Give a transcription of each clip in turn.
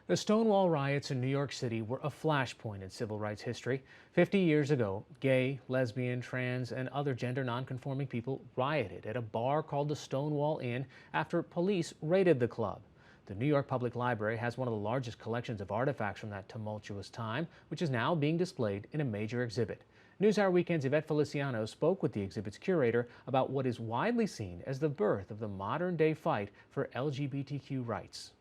The Stonewall riots in New York City were a flashpoint in civil rights history. 50 years ago, gay, lesbian, trans, and other gender nonconforming people rioted at a bar called the Stonewall Inn after police raided the club. The New York Public Library has one of the largest collections of artifacts from that tumultuous time, which is now being displayed in a major exhibit. NewsHour Weekend's Yvette Feliciano spoke with the exhibit's curator about what is widely seen as the birth of the modern-day fight for LGBTQ rights.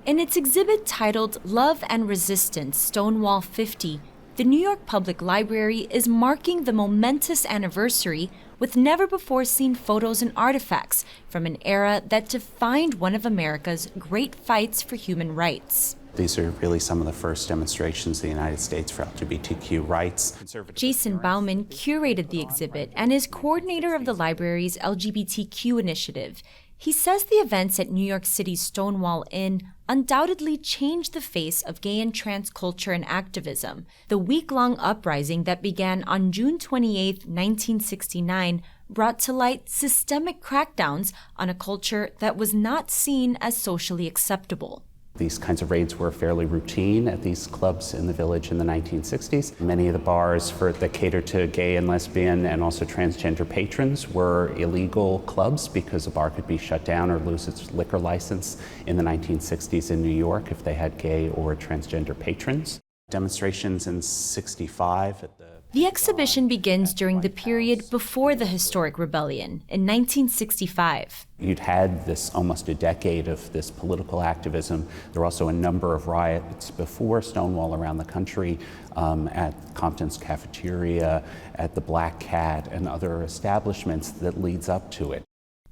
In its exhibit titled Love and Resistance, Stonewall 50, the New York Public Library is marking the momentous anniversary with never-before-seen photos and artifacts from an era that defined one of America's great fights for human rights. These are really some of the first demonstrations in the United States for LGBTQ rights. Jason Bauman curated the exhibit and is coordinator of the library's LGBTQ initiative. He says the events at New York City's Stonewall Inn undoubtedly changed the face of gay and trans culture and activism. The week-long uprising that began on June 28, 1969, brought to light systemic crackdowns on a culture that was not seen as socially acceptable. These kinds of raids were fairly routine at these clubs in the Village in the 1960s. Many of the bars that catered to gay and lesbian and also transgender patrons were illegal clubs because a bar could be shut down or lose its liquor license in the 1960s in New York if they had gay or transgender patrons. Demonstrations in '65 at The exhibition begins during the period before the historic rebellion, in 1965. You'd had this almost a decade of this political activism. There were also a number of riots before Stonewall around the country, at Compton's Cafeteria, at the Black Cat, and other establishments that leads up to it.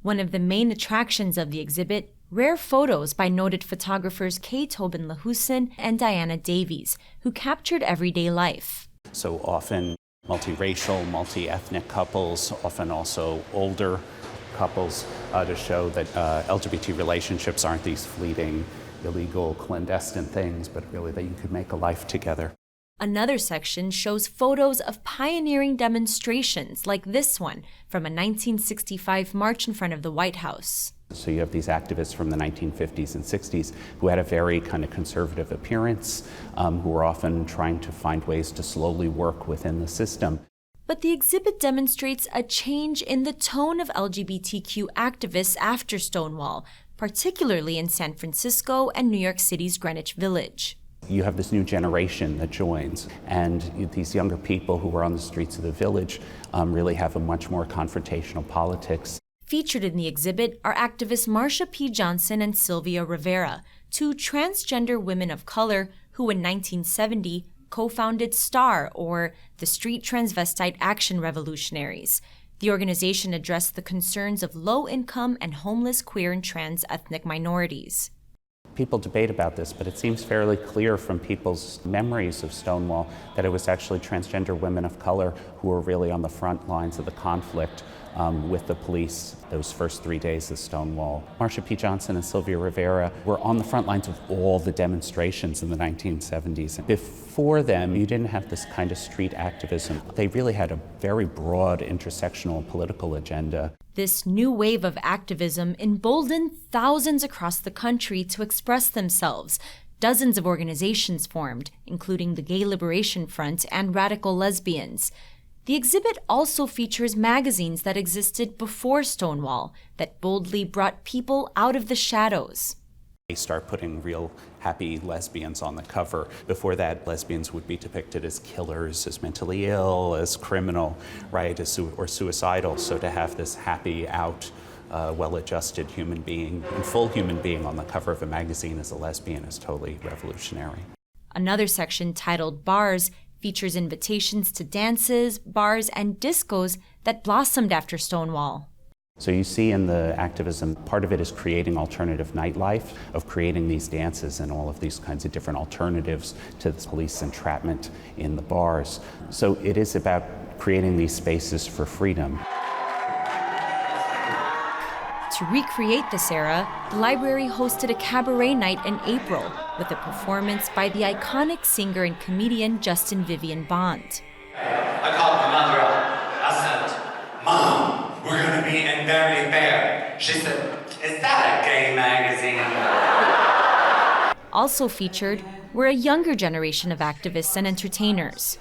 One of the main attractions of the exhibit, rare photos by noted photographers Kay Tobin LaHusen and Diana Davies, who captured everyday life. So often multiracial, multi-ethnic couples, often also older couples, to show that LGBT relationships aren't these fleeting, illegal, clandestine things, but really that you could make a life together. Another section shows photos of pioneering demonstrations like this one from a 1965 march in front of the White House. So you have these activists from the 1950s and 60s who had a very kind of conservative appearance, who were often trying to find ways to slowly work within the system. But the exhibit demonstrates a change in the tone of LGBTQ activists after Stonewall, particularly in San Francisco and New York City's Greenwich Village. You have this new generation that joins, and these younger people who are on the streets of the Village really have a much more confrontational politics. Featured in the exhibit are activists Marsha P. Johnson and Sylvia Rivera, two transgender women of color who in 1970 co-founded STAR, or the Street Transvestite Action Revolutionaries. The organization addressed the concerns of low-income and homeless queer and trans ethnic minorities. People debate about this, but it seems fairly clear from people's memories of Stonewall that it was actually transgender women of color who were really on the front lines of the conflict with the police those first 3 days of Stonewall. Marsha P. Johnson and Sylvia Rivera were on the front lines of all the demonstrations in the 1970s. Before them, you didn't have this kind of street activism. They really had a very broad intersectional political agenda. This new wave of activism emboldened thousands across the country to express themselves. Dozens of organizations formed, including the Gay Liberation Front and Radical Lesbians. The exhibit also features magazines that existed before Stonewall that boldly brought people out of the shadows. They start putting real happy lesbians on the cover. Before that, lesbians would be depicted as killers, as mentally ill, as criminal, right, or suicidal. So to have this happy, out, well-adjusted human being, and full human being on the cover of a magazine as a lesbian is totally revolutionary. Another section titled Bars features invitations to dances, bars, and discos that blossomed after Stonewall. So you see in the activism, part of it is creating alternative nightlife, of creating these dances and all of these kinds of different alternatives to the police entrapment in the bars. So it is about creating these spaces for freedom. To recreate this era, the library hosted a cabaret night in April with a performance by the iconic singer and comedian Justin Vivian Bond. I called my mother up. I said, "Mom, we're gonna be in Vanity Fair." She said, "Is that a gay magazine?" also featured were a younger generation of activists and entertainers.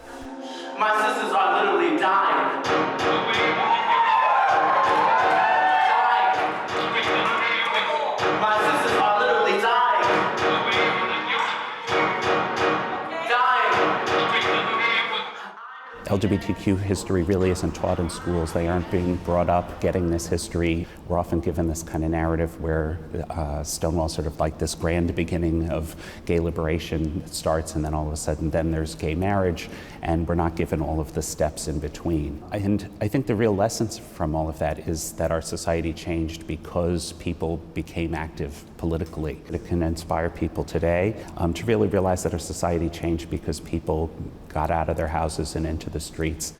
My sisters are literally dying. My sisters are literally dying. LGBTQ history really isn't taught in schools. They aren't being brought up getting this history. We're often given this kind of narrative where Stonewall sort of like this grand beginning of gay liberation that starts, and then all of a sudden then there's gay marriage, and we're not given all of the steps in between. And I think the real lessons from all of that is that our society changed because people became active politically. It can inspire people today to really realize that our society changed because people got out of their houses and into the streets.